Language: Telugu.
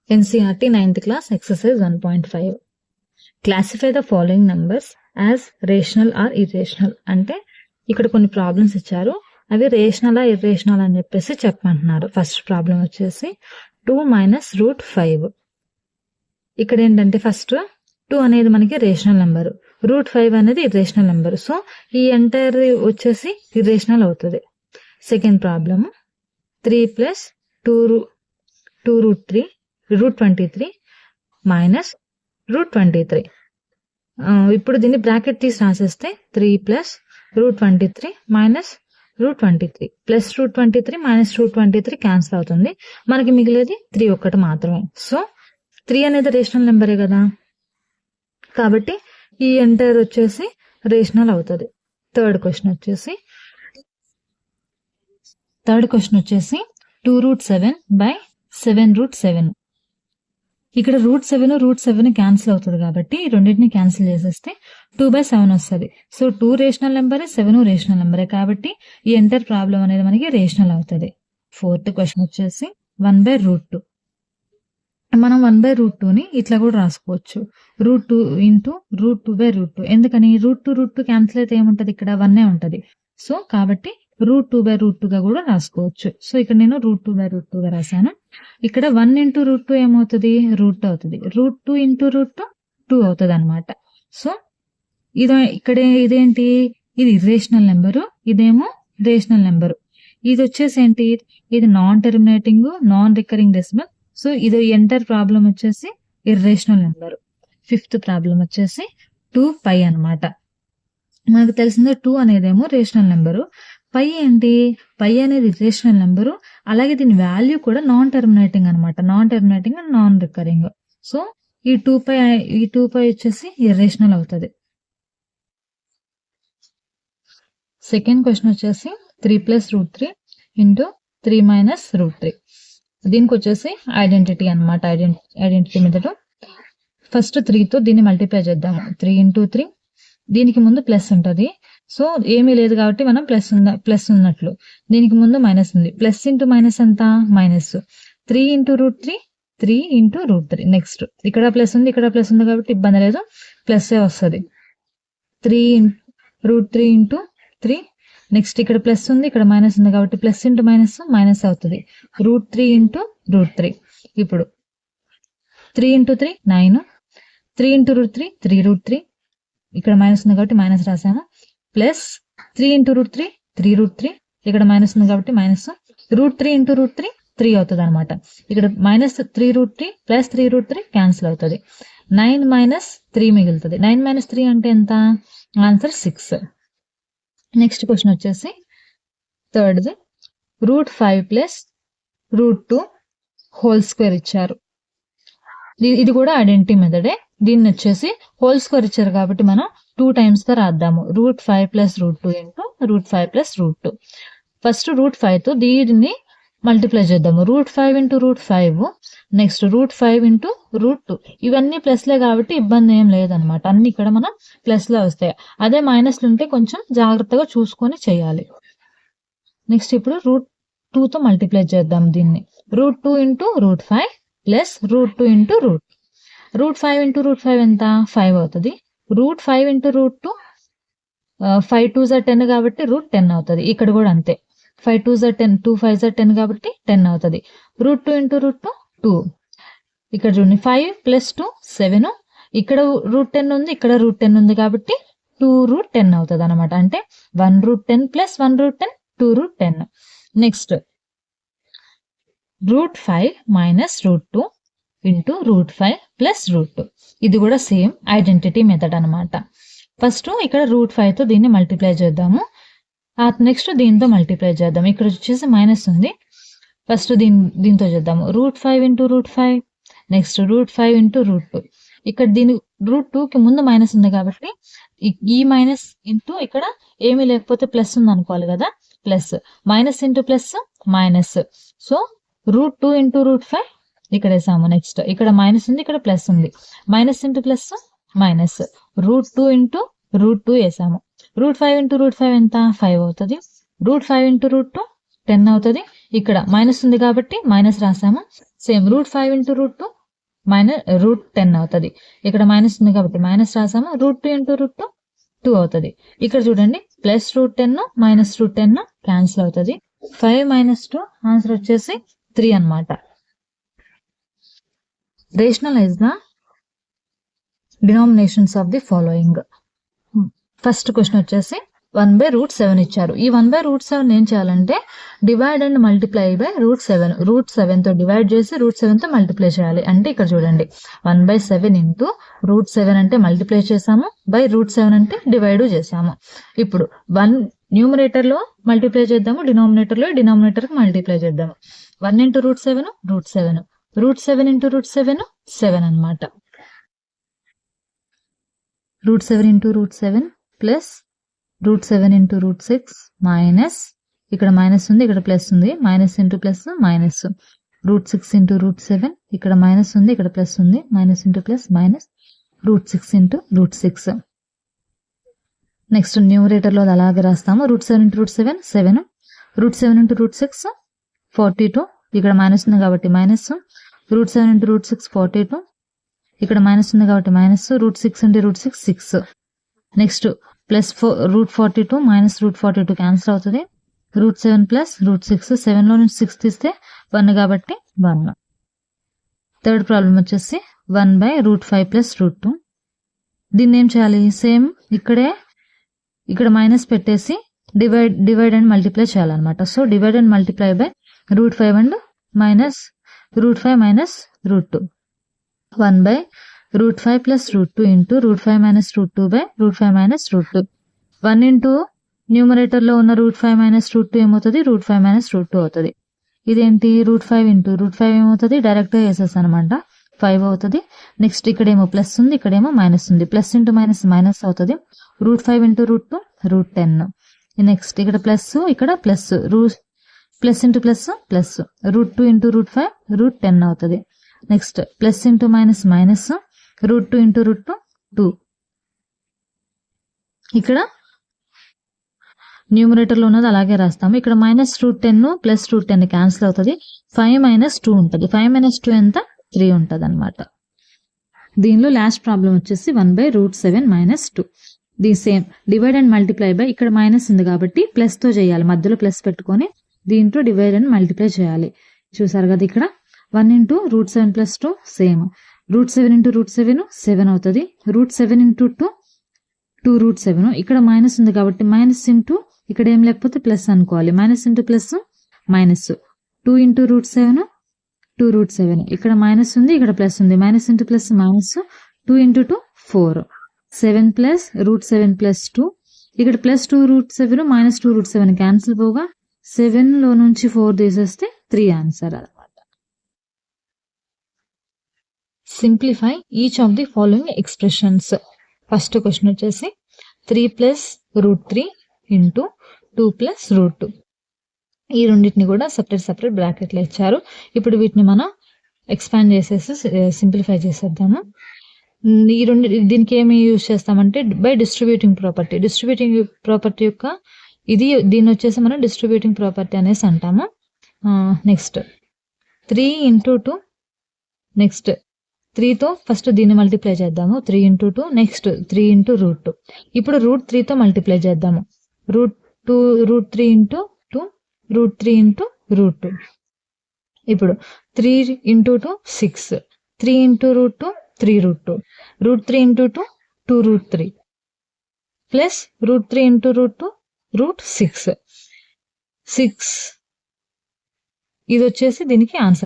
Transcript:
NCERT 9th class exercise 1.5. Classify the following numbers as rational or irrational. అంటే ఇక్కడ కొన్ని ప్రాబ్లమ్స్ ఇచ్చారు, అవి రేషనల్ ఇర్రేషనల్ అని చెప్పేసి చెప్పమంటున్నారు. ఫస్ట్ ప్రాబ్లం వచ్చేసి 2 - √5. ఇక్కడ ఏంటంటే ఫస్ట్ 2 అనేది మనకి రేషనల్ నెంబర్, √5 అనేది ఇర్రేషనల్ నెంబర్. సో ఈ ఎంటైర్ వచ్చేసి ఇర్రేషనల్ అవుతుంది. Second problem 3 + 2√3 √23 - √23. ఇప్పుడు దీన్ని బ్రాకెట్ తీసి రాసేస్తే 3 + √23 - √23 ప్లస్ √23 - √23 క్యాన్సిల్ అవుతుంది. మనకి మిగిలేది 3 ఒక్కటి మాత్రమే. సో 3 అనేది రేషనల్ నెంబరే కదా, కాబట్టి ఈ ఎంటైర్ వచ్చేసి రేషనల్ అవుతుంది. థర్డ్ క్వశ్చన్ వచ్చేసి 2√7/7√7. ఇక్కడ √7 క్యాన్సిల్ అవుతుంది కాబట్టి రెండింటిని క్యాన్సిల్ చేసేస్తే 2/7 వస్తుంది. సో 2 రేషనల్ నెంబరే, 7 రేషనల్ నెంబరే, కాబట్టి ఈ ఎంటర్ ప్రాబ్లం అనేది మనకి రేషనల్ అవుతుంది. ఫోర్త్ క్వశ్చన్ వచ్చేసి 1/√2. మనం 1/√2ని ఇట్లా కూడా రాసుకోవచ్చు, √2 × √2/√2. ఎందుకని √2 క్యాన్సిల్ అయితే ఏముంటది, ఇక్కడ 1 ఉంటుంది. సో కాబట్టి √2/√2గా కూడా రాసుకోవచ్చు. సో ఇక్కడ నేను √2/√2గా రాశాను. ఇక్కడ 1 × √2 ఏమవుతుంది, రూట్ అవుతుంది. √2 × √2 2 అవుతుంది అనమాట. సో ఇదేంటి, ఇది ఇర్రేషనల్ నెంబరు, ఇదేమో రేషనల్ నెంబరు. ఇది వచ్చేసి ఏంటి, ఇది non terminating non recurring decimal. So ఇది ఎంటర్ ప్రాబ్లం వచ్చేసి ఇర్రేషనల్ నెంబరు. ఫిఫ్త్ ప్రాబ్లం వచ్చేసి 2π అనమాట. మనకు తెలిసిందే 2 అనేదేమో రేషనల్ నెంబరు, పై ఏంటి, పై అనేది ఇర్రేషనల్ నెంబరు, అలాగే దీని వాల్యూ కూడా నాన్ టెర్మినేటింగ్ అనమాట, non terminating and non recurring. So ఈ 2π వచ్చేసి ఇర్రేషనల్ అవుతుంది. సెకండ్ క్వశ్చన్ వచ్చేసి 3 + √3 × 3 - √3. దీనికి వచ్చేసి ఐడెంటిటీ అనమాట, ఐడెంటిటీ మెథడ్. ఫస్ట్ 3తో దీన్ని మల్టిప్లై చేద్దాము. 3 × 3, దీనికి ముందు ప్లస్ ఉంటుంది. సో ఏమీ లేదు కాబట్టి మనం ప్లస్ ఉన్నట్లు, దీనికి ముందు మైనస్ ఉంది. ప్లస్ ఇంటూ మైనస్ ఎంత, మైనస్. 3 × √3 3 × √3. నెక్స్ట్ ఇక్కడ ప్లస్ ఉంది, ఇక్కడ ప్లస్ ఉంది కాబట్టి ఇబ్బంది లేదు, ప్లస్సే వస్తుంది. 3 √3 × 3. నెక్స్ట్ ఇక్కడ ప్లస్ ఉంది, ఇక్కడ మైనస్ ఉంది కాబట్టి ప్లస్ ఇంటూ మైనస్ అవుతుంది. √3 × √3. ఇప్పుడు 3 × 3 9, 3 × √3 3√3. ఇక్కడ మైనస్ ఉంది కాబట్టి మైనస్ రాసాము. ప్లస్ 3 × √3 3√3. ఇక్కడ మైనస్ ఉంది కాబట్టి మైనస్. √3 × √3 3 అవుతుంది అనమాట. ఇక్కడ -3√3 + 3√3 క్యాన్సిల్ అవుతుంది. 9 - 3 మిగులుతుంది. 9 - 3 అంటే ఎంత, ఆన్సర్ 6. నెక్స్ట్ క్వశ్చన్ వచ్చేసి థర్డ్ది √5 + √2 హోల్ స్క్వేర్ ఇచ్చారు. ఇది కూడా ఐడెంటిటీ మెథడే. దీన్ని వచ్చేసి హోల్ స్క్వేర్ ఇచ్చారు కాబట్టి మనం 2 times గా రాద్దాము. √5 + √2 × √5 + √2. ఫస్ట్ √5తో దీన్ని మల్టిప్లై చేద్దాము. √5 × √5, నెక్స్ట్ √5 × √2. ఇవన్నీ ప్లస్లే కాబట్టి ఇబ్బంది ఏం లేదనమాట, అన్ని ఇక్కడ మనం ప్లస్లో వస్తాయి. అదే మైనస్లు ఉంటే కొంచెం జాగ్రత్తగా చూసుకొని చేయాలి. నెక్స్ట్ ఇప్పుడు √2తో మల్టిప్లై చేద్దాం దీన్ని. √2 × √5 + √2 × √2. √5 × √5 ఎంత, 5 అవుతుంది. √5 × √2 5 2s are 10 కాబట్టి √10 అవుతుంది. ఇక్కడ కూడా అంతే, 5 2s are 10, 2 5s are 10 కాబట్టి 10 అవుతుంది. √2 × √2 2. ఇక్కడ చూడండి 5 + 2 7. ఇక్కడ √10 ఉంది, ఇక్కడ √10 ఉంది కాబట్టి 2√10 అవుతుంది అనమాట. అంటే 1√10 + 1√10 2√10. నెక్స్ట్ √5 - √2 × √5 + √2. ఇది కూడా సేమ్ ఐడెంటిటీ మెథడ్ అనమాట. ఫస్ట్ ఇక్కడ √5తో దీన్ని మల్టిప్లై చేద్దాము. నెక్స్ట్ దీంతో మల్టిప్లై చేద్దాం. ఇక్కడ వచ్చేసి మైనస్ ఉంది, ఫస్ట్ దీంతో చేద్దాము. √5 × √5, నెక్స్ట్ √5 × √2. ఇక్కడ దీని √2కి ముందు మైనస్ ఉంది కాబట్టి ఈ మైనస్ ఇంటూ ఇక్కడ ఏమీ లేకపోతే ప్లస్ ఉంది అనుకోవాలి కదా, plus. Minus into plus minus. So √2 × √5 ఇక్కడ వేసాము. నెక్స్ట్ ఇక్కడ మైనస్ ఉంది, ఇక్కడ ప్లస్ ఉంది. Minus into plus minus. √2 × √2 వేసాము. √5 × √5 ఎంత, 5 అవుతుంది. √5 × √2 10 అవుతుంది. ఇక్కడ మైనస్ ఉంది కాబట్టి మైనస్ రాసాము. సేమ్ √5 ఇంటూ √2 -√10 అవుతుంది. ఇక్కడ మైనస్ ఉంది కాబట్టి మైనస్ రాసాము. √2 ఇంటూ √2 2 అవుతుంది. ఇక్కడ చూడండి +√10 -√10 క్యాన్సిల్ అవుతుంది. 5 - 2 ఆన్సర్ వచ్చేసి 3 అన్నమాట. Rationalise the denominations of the following. First question వచ్చేసి 1/√7 ఇచ్చారు. ఈ 1/√7 ఏం చేయాలంటే డివైడ్ అండ్ మల్టిప్లై బై √7. √7 తో డివైడ్ చేసి √7 తో మల్టిప్లై చేయాలి. అంటే ఇక్కడ చూడండి 1/7 ఇంటూ √7 అంటే మల్టిప్లై చేసాము, బై √7 అంటే డివైడ్ చేసాము. ఇప్పుడు 1 న్యూమరేటర్ లో మల్టిప్లై చేద్దాము, డినామినేటర్ కి మల్టిప్లై చేద్దాము. 1 ఇంటూ √7 √7, √7 ఇంటూ √7 7 అన్నమాట. √7 ఇంటూ √7 ప్లస్ √7 ఇంటూ √6 మైనస్, ఇక్కడ మైనస్ ఉంది, ఇక్కడ ప్లస్ ఉంది, minus into plus minus, √6 into √7, ఇక్కడ మైనస్ ఉంది, ఇక్కడ ప్లస్ ఉంది, minus into plus minus, √6 into √6. Next numerator లో అలాగే రాస్తాము. √7 ఇంటూ √7 7, √7 ఇంటూ √6 42, ఇక్కడ మైనస్ ఉంది కాబట్టి మైనస్, √7 ఇంటూ √6 42, ఇక్కడ మైనస్ ఉంది కాబట్టి minus, √6 into √6 6. Next plus √42 minus √42 cancel అవుతుంది. √7 ప్లస్ √6, 7 లో నుంచి 6 తీస్తే 1 కాబట్టి 1. థర్డ్ ప్రాబ్లం వచ్చేసి 1/√5 ప్లస్ √2. దీన్ని ఏం చేయాలి? సేమ్ ఇక్కడ మైనస్ పెట్టేసి డివైడ్ అండ్ మల్టిప్లై చేయాలన్నమాట. So divide and multiply by √5 and √5 minus √2. 1/√5 plus √2 into √5 minus √2 by √5 minus √2. 1 into numerator లో ఉన్న √5 మైనస్ √2 ఏమవుతుంది? √5 మైనస్ √2 అవుతుంది. ఇదేంటి? √5 ఇంటూ √5 ఏమవుతుంది? డైరెక్ట్ గా వేసేసి అనమాట 5 అవుతుంది. నెక్స్ట్ ఇక్కడేమో ప్లస్ ఉంది, ఇక్కడేమో మైనస్ ఉంది, ప్లస్ ఇంటూ మైనస్ మైనస్ అవుతుంది. √5 ఇంటూ √2 √10. నెక్స్ట్ ఇక్కడ ప్లస్, ఇక్కడ plus, plus into plus plus, √2 into √5 √10 అవుతుంది. Next plus into minus minus, √2 into √2 2. ఇక్కడ న్యూమరేటర్ లో ఉన్నది అలాగే రాస్తాము. ఇక్కడ -√10 ప్లస్ √10 క్యాన్సిల్ అవుతుంది. 5 - 2 ఉంటుంది. 5 - 2 ఎంత? 3 ఉంటుంది అనమాట. దీనిలో లాస్ట్ ప్రాబ్లం వచ్చేసి 1/√7 - 2. The same divide and multiply by, ఇక్కడ మైనస్ ఉంది కాబట్టి ప్లస్ తో చేయాలి, మధ్యలో ప్లస్ పెట్టుకొని దీంట్లో డివైడ్ అండ్ మల్టిప్లై చేయాలి. చూసారు కదా ఇక్కడ 1 ఇంటూ √7 ప్లస్ 2 సేమ్, √7 ఇంటూ √7 7 అవుతుంది. √7 ఇంటూ 2 2√7. ఇక్కడ మైనస్ ఉంది కాబట్టి మైనస్ ఇంటూ, ఇక్కడ ఏం లేకపోతే ప్లస్ అనుకోవాలి, minus into plus minus, 2 into √7 2√7. ఇక్కడ మైనస్ ఉంది, ఇక్కడ ప్లస్ ఉంది, minus into plus minus, 2 into 2 4, 7 plus √7 plus 2, ఇక్కడ ప్లస్ 2√7 మైనస్ 2√7 క్యాన్సిల్ పోగా 7 లో నుంచి 4 తీసేస్తే 3 ఆన్సర్ అనమాట. Simplify each of the following expressions. First question వచ్చేసి 3 + √3 ఇంటూ 2 + √2. ఈ రెండింటిని కూడా సపరేట్ బ్రాకెట్లో ఇచ్చారు. ఇప్పుడు వీటిని మనం ఎక్స్పాండ్ చేసేసి సింప్లిఫై చేసేద్దాము. ఈ రెండు, దీనికి ఏమి యూజ్ చేస్తామంటే బై డిస్ట్రిబ్యూటింగ్ ప్రాపర్టీ యొక్క దీన్ని వచ్చేసి మనం డిస్ట్రిబ్యూటింగ్ ప్రాపర్టీ అనేసి అంటాము. నెక్స్ట్ 3 ఇంటూ 2, నెక్స్ట్ 3తో ఫస్ట్ దీన్ని మల్టిప్లై చేద్దాము. 3 ఇంటూ 2, నెక్స్ట్ 3 ఇంటూ √2. ఇప్పుడు √3తో మల్టిప్లై చేద్దాము. √3 ఇంటూ 2, √3 ఇంటూ √2. ఇప్పుడు 3 into 2 6, 3 into √2 3√2, √3 into 2 2√3 plus √3 into √2 √6. ఇది వచ్చేసి దీనికి ఆన్సర్.